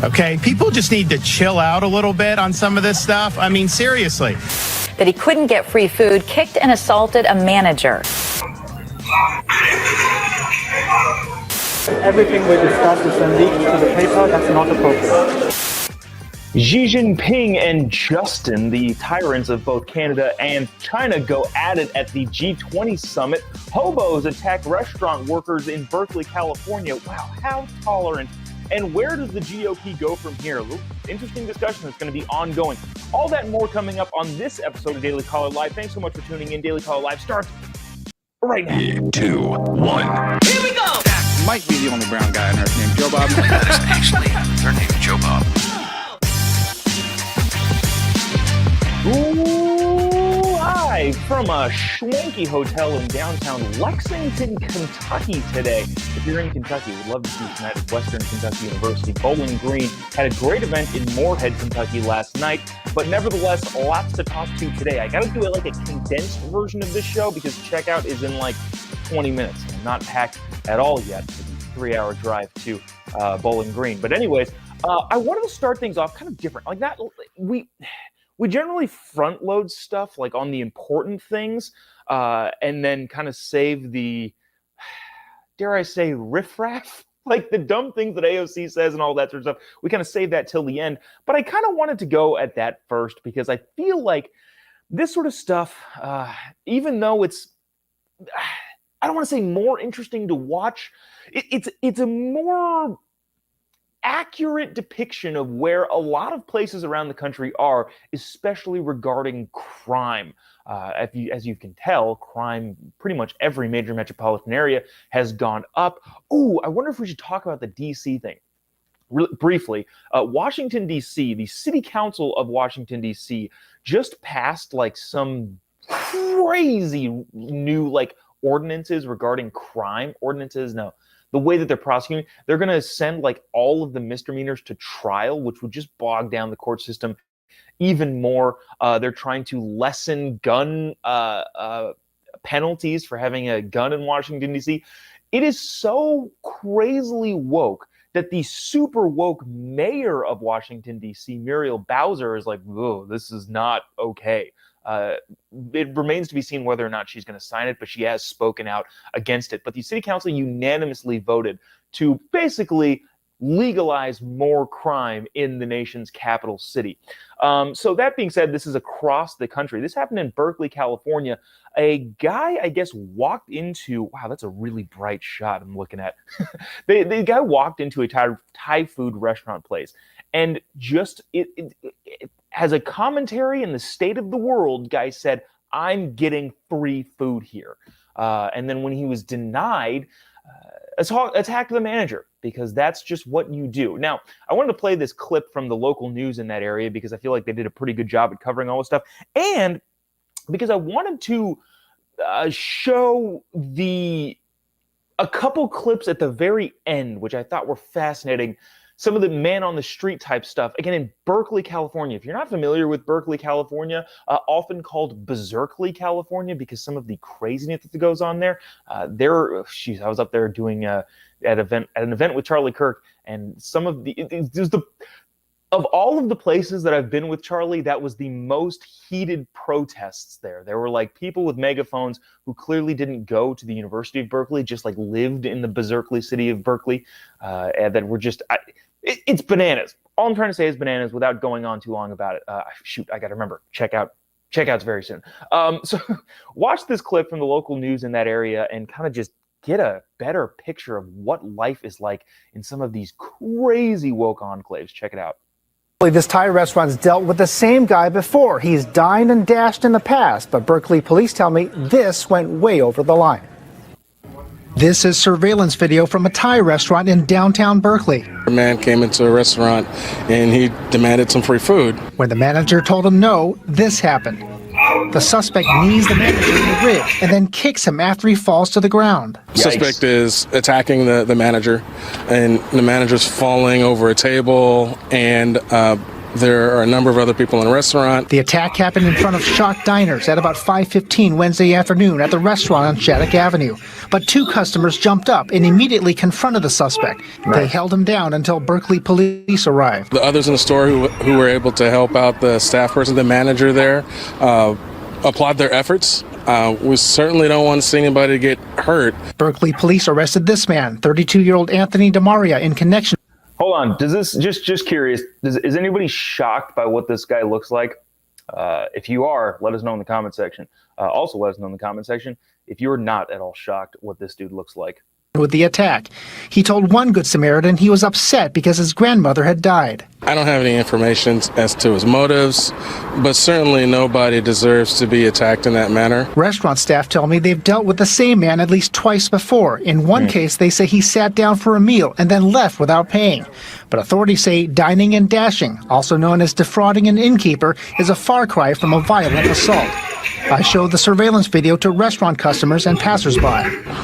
Okay, people just need to chill out a little bit on some of this stuff. I mean, seriously. That he couldn't get free food, kicked and assaulted a manager. Everything we discussed is then leaked to the paper. That's not appropriate. Xi Jinping and Justin, the tyrants of both Canada and China, go at it at the G20 summit. Hobos attack restaurant workers in Berkeley, California. Wow, how tolerant. And where does the GOP go from here? Interesting discussion that's going to be ongoing. All that and more coming up on this episode of Daily Caller Live. Thanks so much for tuning in. Daily Caller Live starts right now. 3, 2, 1. Here we go! That might be the only brown guy on earth named Jobob. That is actually her name, Jobob. Live from a schwanky hotel in downtown Lexington, Kentucky today. If you're in Kentucky, we'd love to see you tonight at Western Kentucky University. Bowling Green had a great event in Moorhead, Kentucky last night, but nevertheless, lots to talk to today. I gotta do it like a condensed version of this show because checkout is in like 20 minutes. I'm not packed at all yet for the 3-hour drive to Bowling Green. But anyways, I wanted to start things off kind of different. Like that, we generally front load stuff like on the important things and then kind of save the, dare I say, riffraff, like the dumb things that AOC says and all that sort of stuff. We kind of save that till the end. But I kind of wanted to go at that first because I feel like this sort of stuff, even though it's, I don't want to say more interesting to watch, it's a more accurate depiction of where a lot of places around the country are, especially regarding crime. As you can tell, crime, pretty much every major metropolitan area has gone up. Ooh, I wonder if we should talk about the D.C. thing. Briefly, Washington, D.C., the City Council of Washington, D.C., just passed like some crazy new like ordinances regarding crime. The way that they're prosecuting, they're going to send like all of the misdemeanors to trial, which would just bog down the court system even more. They're trying to lessen gun penalties for having a gun in Washington, D.C. It is so crazily woke that the super woke mayor of Washington, D.C., Muriel Bowser, is like, whoa, this is not okay. It remains to be seen whether or not she's going to sign it, but she has spoken out against it. But the city council unanimously voted to basically legalize more crime in the nation's capital city. So that being said, this is across the country. This happened in Berkeley, California. A guy, I guess, walked into, wow, that's a really bright shot I'm looking at. The guy walked into a Thai food restaurant place and just, as a commentary in the state of the world, guy said, I'm getting free food here. And then when he was denied, attacked the manager, because that's just what you do. Now, I wanted to play this clip from the local news in that area because I feel like they did a pretty good job at covering all this stuff. And because I wanted to show a couple clips at the very end, which I thought were fascinating. Some of the man on the street type stuff, again, in Berkeley, California. If you're not familiar with Berkeley, California, often called Berserkly, California, because some of the craziness that goes on there. I was up there doing at an event with Charlie Kirk, and some of of all of the places that I've been with Charlie, that was the most heated protests there. There were like people with megaphones who clearly didn't go to the University of Berkeley, just like lived in the Berserkly city of Berkeley, and that were just, it's bananas. All I'm trying to say is bananas without going on too long about it. Shoot, I got to remember, checkout's very soon. So watch this clip from the local news in that area and kind of just get a better picture of what life is like in some of these crazy woke enclaves. Check it out. This Thai restaurant's dealt with the same guy before. He's dined and dashed in the past, but Berkeley police tell me this went way over the line. This is surveillance video from a Thai restaurant in downtown Berkeley. A man came into a restaurant and he demanded some free food. When the manager told him no, this happened. The suspect knees the manager in the ribs and then kicks him after he falls to the ground. The suspect is attacking the manager, and the manager's falling over a table and There are a number of other people in the restaurant. The attack happened in front of shocked diners at about 5:15 Wednesday afternoon at the restaurant on Shattuck Avenue. But two customers jumped up and immediately confronted the suspect. They held him down until Berkeley police arrived. The others in the store who were able to help out the staff person, the manager there, applaud their efforts. We certainly don't want to see anybody get hurt. Berkeley police arrested this man, 32-year-old Anthony DeMaria, in connection. Hold on. Does this just curious? Is anybody shocked by what this guy looks like? If you are, let us know in the comment section. Also, let us know in the comment section if you're not at all shocked what this dude looks like. With the attack. He told one Good Samaritan he was upset because his grandmother had died. I don't have any information as to his motives, but certainly nobody deserves to be attacked in that manner. Restaurant staff tell me they've dealt with the same man at least twice before. In one case, they say he sat down for a meal and then left without paying. But authorities say dining and dashing, also known as defrauding an innkeeper, is a far cry from a violent assault. I showed the surveillance video to restaurant customers and passersby.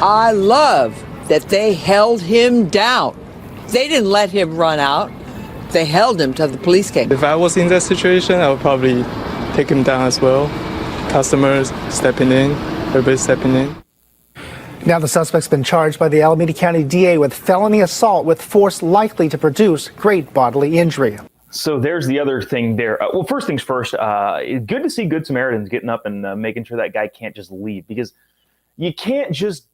I love that they held him down. They didn't let him run out. They held him till the police came. If I was in that situation, I would probably take him down as well. Customers stepping in, everybody stepping in. Now the suspect's been charged by the Alameda County DA with felony assault with force likely to produce great bodily injury. So there's the other thing there. Well, first things first, good to see Good Samaritans getting up and making sure that guy can't just leave, because you can't just...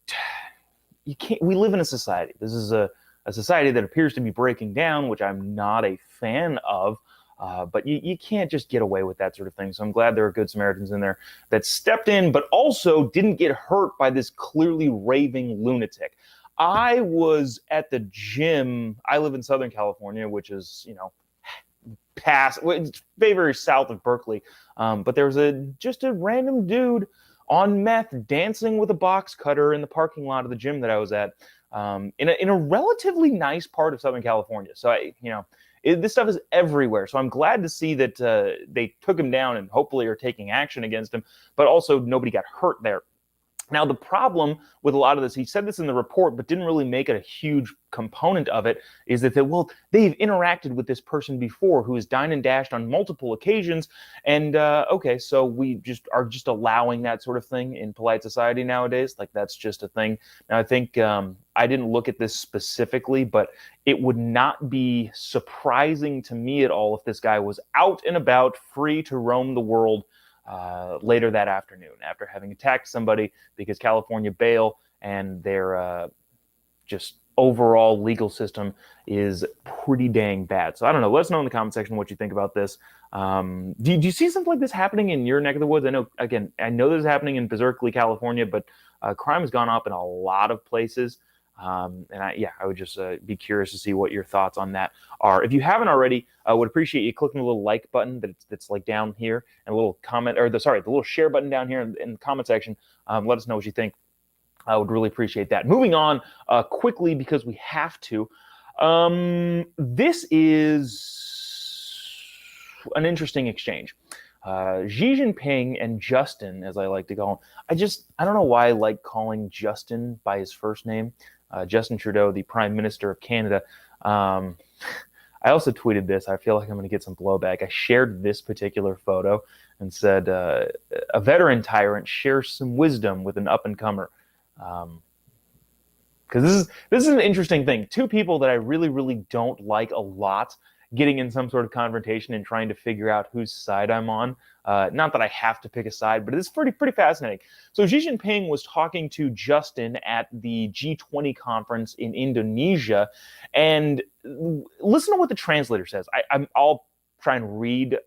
we live in a society. This is a society that appears to be breaking down, which I'm not a fan of. But you can't just get away with that sort of thing. So I'm glad there are Good Samaritans in there that stepped in, but also didn't get hurt by this clearly raving lunatic. I was at the gym. I live in Southern California, which is, it's very south of Berkeley. But there was just a random dude on meth dancing with a box cutter in the parking lot of the gym that I was at, in a relatively nice part of Southern California. So this stuff is everywhere. So I'm glad to see that they took him down and hopefully are taking action against him, but also nobody got hurt there. Now, the problem with a lot of this, he said this in the report, but didn't really make it a huge component of it, is that they've interacted with this person before who has dined and dashed on multiple occasions. And, okay, so we are allowing that sort of thing in polite society nowadays. Like, that's just a thing. Now, I think I didn't look at this specifically, but it would not be surprising to me at all if this guy was out and about, free to roam the world later that afternoon after having attacked somebody, because California bail and their just overall legal system is pretty dang bad. So I don't know. Let us know in the comment section what you think about this. Do you see something like this happening in your neck of the woods? I know this is happening in Berkeley, California, but crime has gone up in a lot of places. And I would just be curious to see what your thoughts on that are. If you haven't already, I would appreciate you clicking the little like button that's like down here, and a little comment, or the little share button down here in the comment section. Let us know what you think. I would really appreciate that. Moving on quickly, because we have to. This is an interesting exchange. Xi Jinping and Justin, as I like to call him. I don't know why I like calling Justin by his first name. Justin Trudeau, the Prime Minister of Canada. I also tweeted this. I feel like I'm going to get some blowback. I shared this particular photo and said, a veteran tyrant shares some wisdom with an up-and-comer. Because this is an interesting thing. Two people that I really, really don't like a lot getting in some sort of confrontation and trying to figure out whose side I'm on. Not that I have to pick a side, but it is pretty fascinating. So Xi Jinping was talking to Justin at the G20 conference in Indonesia, and listen to what the translator says. I'll try and read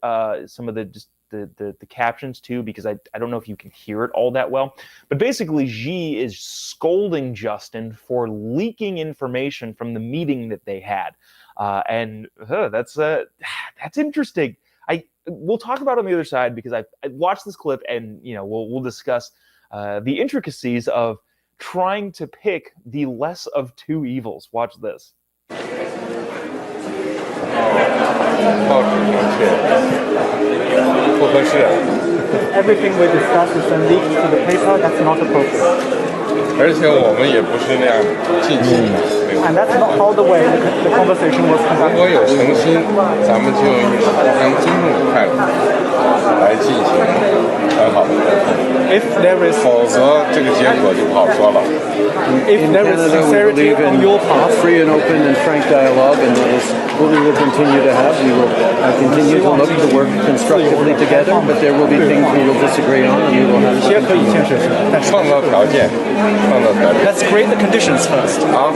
some of the captions too, because I don't know if you can hear it all that well. But basically, Xi is scolding Justin for leaking information from the meeting that they had. That's interesting. We'll talk about it on the other side, because I watched this clip, and we'll discuss the intricacies of trying to pick the less of two evils. Watch this. Everything we discuss is then leaked to the paper. That's not appropriate. 而且我们也不是那样禁忌。And that's not how the way the conversation was 如果 conducted. 有诚心，咱们就以互相尊重的态度来进行很好的沟通。 If there is 否则这个结果就不好说了。 if there is sincerity on your part, free and open and frank dialogue, and that is what we will continue to have. We will continue to look to work constructively together, but there will be things we will disagree on, and we will have 一些可以建设性，但是创造条件，创造条件。 let's create the conditions first. 好。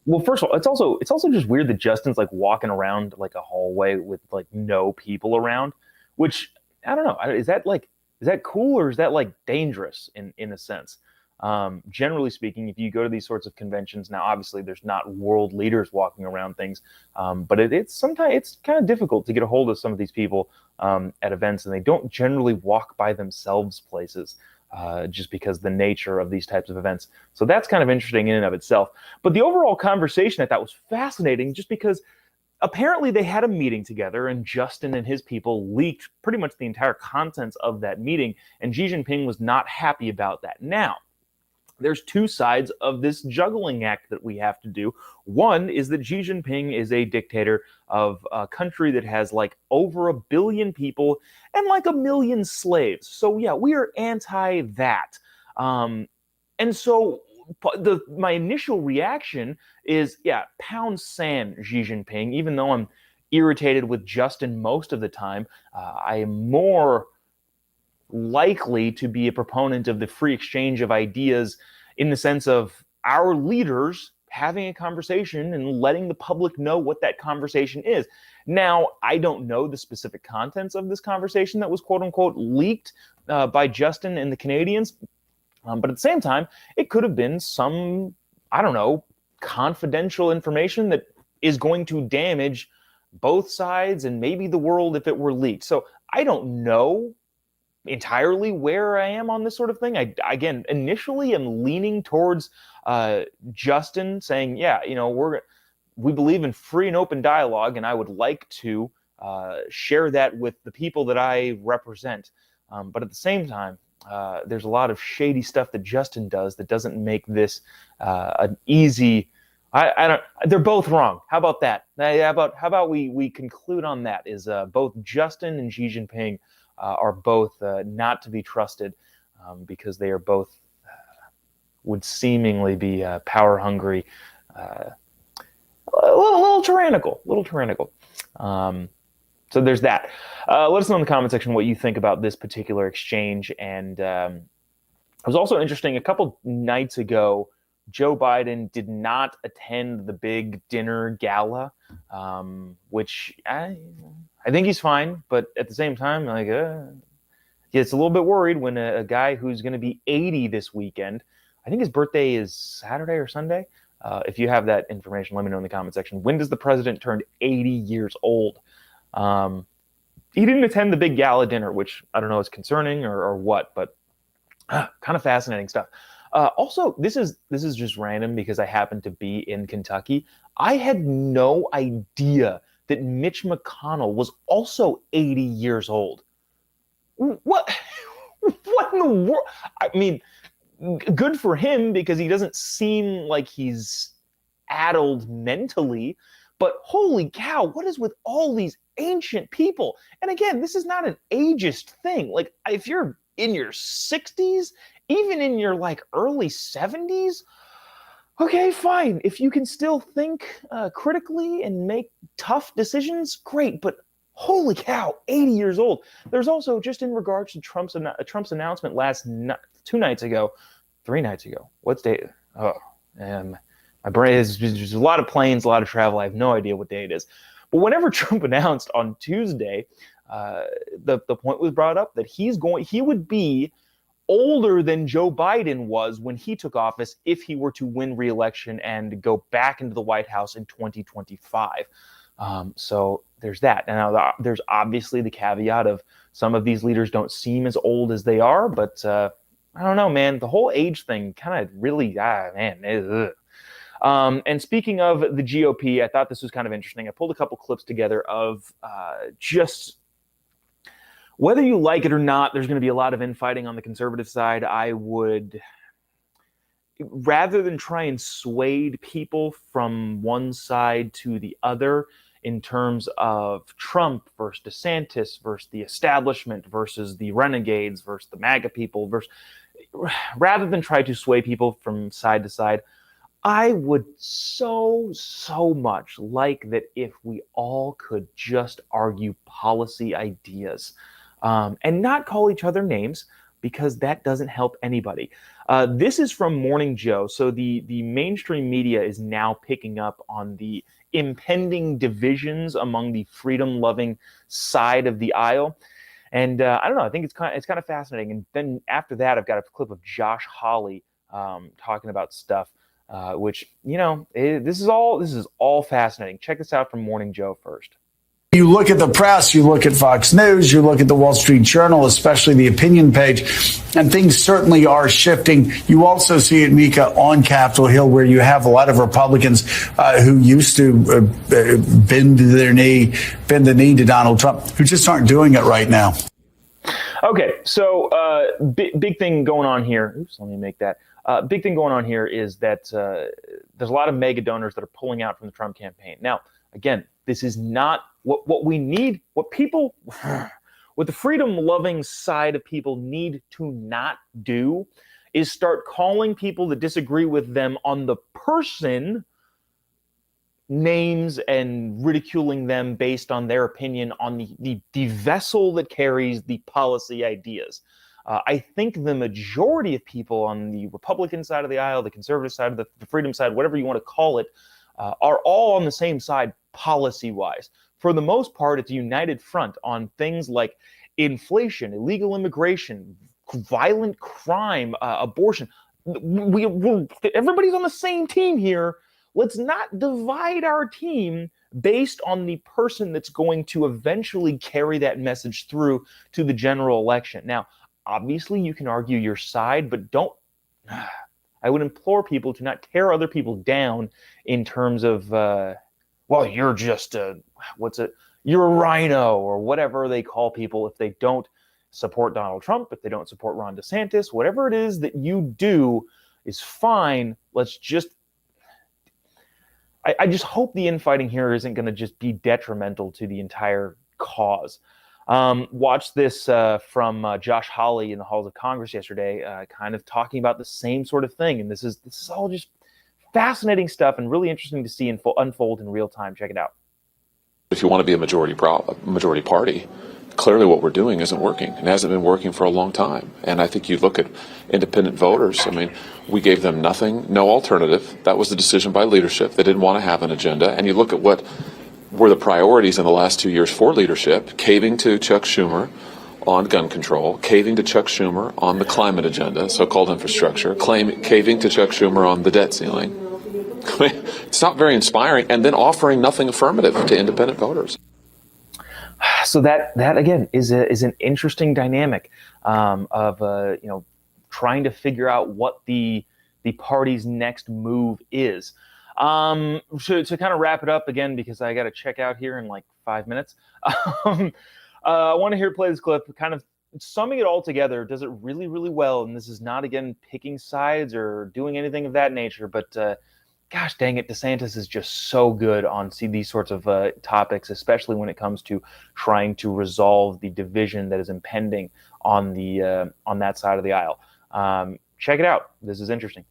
Well, first of all, it's also just weird that Justin's like walking around like a hallway with like no people around, which I don't know. Is that cool or is that like dangerous in a sense? Generally speaking, if you go to these sorts of conventions, now obviously there's not world leaders walking around things, but it's sometimes it's kind of difficult to get a hold of some of these people at events, and they don't generally walk by themselves places. Just because the nature of these types of events. So that's kind of interesting in and of itself. But the overall conversation I thought was fascinating just because apparently they had a meeting together and Justin and his people leaked pretty much the entire contents of that meeting, and Xi Jinping was not happy about that. Now, there's two sides of this juggling act that we have to do. One is that Xi Jinping is a dictator of a country that has like over 1 billion people and like 1 million slaves. So yeah, we are anti that. And so my initial reaction is, yeah, pound sand Xi Jinping, even though I'm irritated with Justin most of the time, I am more likely to be a proponent of the free exchange of ideas in the sense of our leaders having a conversation and letting the public know what that conversation is. Now, I don't know the specific contents of this conversation that was quote unquote leaked by Justin and the Canadians, but at the same time, it could have been some, I don't know, confidential information that is going to damage both sides and maybe the world if it were leaked. So I don't know entirely where I am on this sort of thing. I again initially am leaning towards Justin saying, yeah, you know, we believe in free and open dialogue, and I would like to share that with the people that I represent. But at the same time, there's a lot of shady stuff that Justin does that doesn't make this an easy. I don't. They're both wrong. How about that? How about we conclude on that? Is both Justin and Xi Jinping are both not to be trusted because they are both would seemingly be power hungry, a little tyrannical. So there's that. Let us know in the comment section what you think about this particular exchange. And it was also interesting. A couple nights ago, Joe Biden did not attend the big dinner gala, which I think he's fine. But at the same time, like, gets a little bit worried when a guy who's going to be 80 this weekend, I think his birthday is Saturday or Sunday. If you have that information, let me know in the comment section. When does the president turn 80 years old? He didn't attend the big gala dinner, which I don't know is concerning or what, but kind of fascinating stuff. Also, this is just random because I happen to be in Kentucky. I had no idea that Mitch McConnell was also 80 years old. What in the world? I mean, good for him because he doesn't seem like he's addled mentally, but holy cow, what is with all these ancient people? And again, this is not an ageist thing. Like, if you're in your 60s, even in your like early 70s, okay, fine. If you can still think critically and make tough decisions, great. But holy cow, 80 years old. There's also, just in regards to Trump's announcement 3 nights ago. What's day? Oh, my brain is just a lot of planes, a lot of travel. I have no idea what day it is. But whenever Trump announced on Tuesday, the point was brought up that he would be older than Joe Biden was when he took office if he were to win re-election and go back into the White House in 2025. So there's that. Now, there's obviously the caveat of some of these leaders don't seem as old as they are, but I don't know, man. The whole age thing kind of really, And speaking of the GOP, I thought this was kind of interesting. I pulled a couple clips together of just whether you like it or not, there's going to be a lot of infighting on the conservative side. I would, rather than try and sway people from one side to the other in terms of Trump versus DeSantis versus the establishment versus the renegades versus the MAGA people, rather than try to sway people from side to side, I would so much like that if we all could just argue policy ideas and not call each other names, because that doesn't help anybody. This is from Morning Joe. So the mainstream media is now picking up on the impending divisions among the freedom-loving side of the aisle. And I don't know, I think it's kind of fascinating. And then after that, I've got a clip of Josh Hawley talking about stuff, which, you know, this is all fascinating. Check this out from Morning Joe first. You look at the press, you look at Fox News, you look at the Wall Street Journal, especially the opinion page, and things certainly are shifting. You also see it, Mika, on Capitol Hill, where you have a lot of Republicans who used to bend the knee to Donald Trump, who just aren't doing it right now. Okay, so big thing going on here. Oops, let me make that. Big thing going on here is that there's a lot of mega donors that are pulling out from the Trump campaign. Now, again, this is not what we need, what the freedom-loving side of people need to not do is start calling people that disagree with them on the person names and ridiculing them based on their opinion on the vessel that carries the policy ideas. I think the majority of people on the Republican side of the aisle, the conservative side, of the freedom side, whatever you want to call it, are all on the same side policy-wise. For the most part, it's a united front on things like inflation, illegal immigration, violent crime, abortion. Everybody's on the same team here. Let's not divide our team based on the person that's going to eventually carry that message through to the general election. Now, obviously, you can argue your side, but I would implore people to not tear other people down in terms of, well, you're just you're a rhino, or whatever they call people if they don't support Donald Trump, if they don't support Ron DeSantis, whatever it is that you do is fine. Let's just, I just hope the infighting here isn't going to just be detrimental to the entire cause. Watch this from Josh Hawley in the halls of Congress yesterday, kind of talking about the same sort of thing. And this is all just fascinating stuff and really interesting to see unfold in real time. Check it out. If you want to be a majority party, clearly what we're doing isn't working. It hasn't been working for a long time. And I think you look at independent voters. I mean, we gave them nothing, no alternative. That was the decision by leadership. They didn't want to have an agenda. And you look at what were the priorities in the last 2 years for leadership: caving to Chuck Schumer on gun control, caving to Chuck Schumer on the climate agenda, so-called infrastructure, caving to Chuck Schumer on the debt ceiling. It's not very inspiring, and then offering nothing affirmative to independent voters. So that again is an interesting dynamic of trying to figure out what the party's next move is. To kind of wrap it up again, because I got to check out here in like 5 minutes. I want to play this clip, kind of summing it all together. Does it really, really well. And this is not, again, picking sides or doing anything of that nature, but gosh dang it, DeSantis is just so good on these sorts of topics, especially when it comes to trying to resolve the division that is impending on that side of the aisle. Check it out. This is interesting.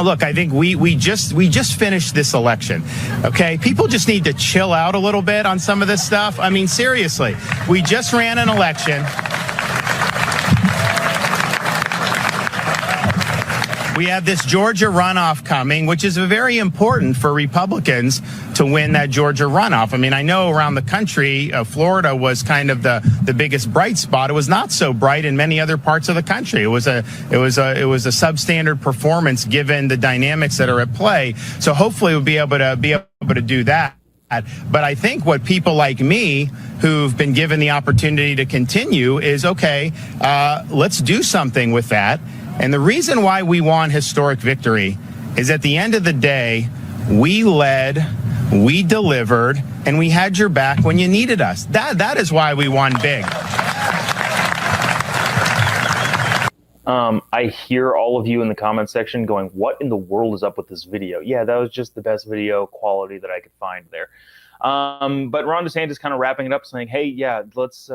Look, I think we just finished this election. Okay, people just need to chill out a little bit on some of this stuff. I mean, seriously, we just ran an election. We have this Georgia runoff coming, which is very important for Republicans to win that Georgia runoff. I mean, I know around the country, Florida was kind of the biggest bright spot. It was not so bright in many other parts of the country. It was a substandard performance given the dynamics that are at play. So hopefully we'll be able to do that. But I think what people like me who've been given the opportunity to continue is, okay, let's do something with that. And the reason why we want historic victory is at the end of the day, we led, we delivered, and we had your back when you needed us. That is why we won big. I hear all of you in the comment section going, what in the world is up with this video? Yeah, that was just the best video quality that I could find there. But Ron DeSantis kind of wrapping it up saying, hey, yeah, let's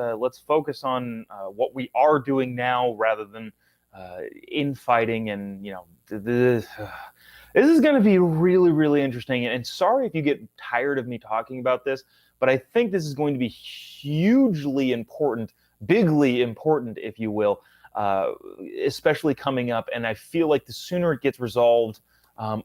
focus on what we are doing now rather than infighting. And, this is going to be really, really interesting. And sorry if you get tired of me talking about this, but I think this is going to be hugely important, bigly important, if you will, especially coming up. And I feel like the sooner it gets resolved,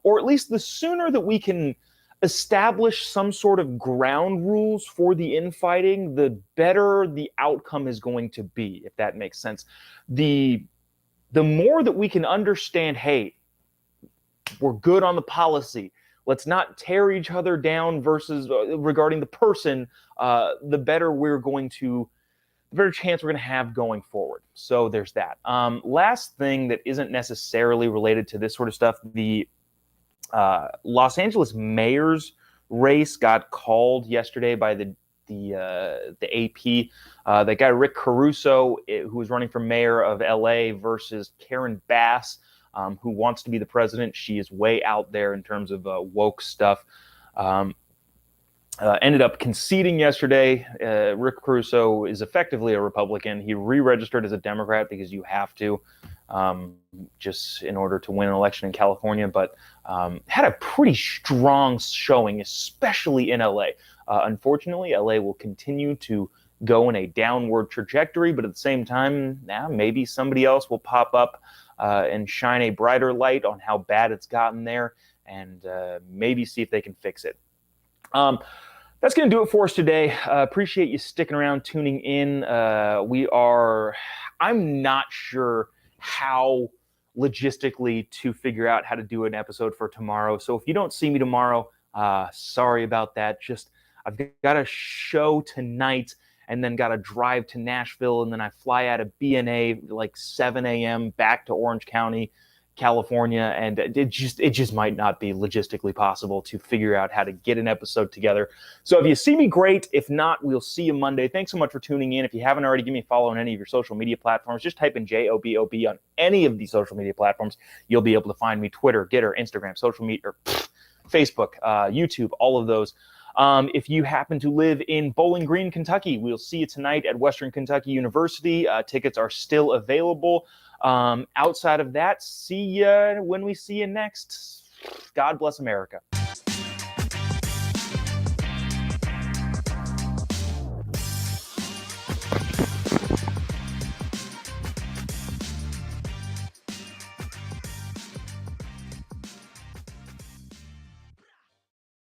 or at least the sooner that we can establish some sort of ground rules for the infighting, the better the outcome is going to be, if that makes sense. The more that we can understand, hey, we're good on the policy, let's not tear each other down versus regarding the person, the better chance we're going to have going forward. So there's that. Last thing that isn't necessarily related to this sort of stuff, the Los Angeles mayor's race got called yesterday by the AP. That guy Rick Caruso, who was running for mayor of LA, versus Karen Bass, who wants to be the president. She is way out there in terms of woke stuff. Ended up conceding yesterday. Rick Caruso is effectively a Republican. He re-registered as a Democrat because you have to, just in order to win an election in California, but had a pretty strong showing, especially in LA. Unfortunately, LA will continue to go in a downward trajectory, but at the same time, maybe somebody else will pop up and shine a brighter light on how bad it's gotten there, and maybe see if they can fix it. That's going to do it for us today. Appreciate you sticking around, tuning in. I'm not sure how logistically to figure out how to do an episode for tomorrow. So if you don't see me tomorrow, sorry about that. I've got a show tonight and then got to drive to Nashville, and then I fly out of BNA like 7 a.m. back to Orange County, California, and it just might not be logistically possible to figure out how to get an episode together. So if you see me, great. If not, we'll see you Monday. Thanks so much for tuning in. If you haven't already, give me a follow on any of your social media platforms. Just type in JOBOB on any of these social media platforms. You'll be able to find me: Twitter, Getter, Instagram, social media, or Facebook, YouTube, all of those. If you happen to live in Bowling Green, Kentucky, we'll see you tonight at Western Kentucky University. Tickets are still available. Outside of that, see you when we see you next. God bless America.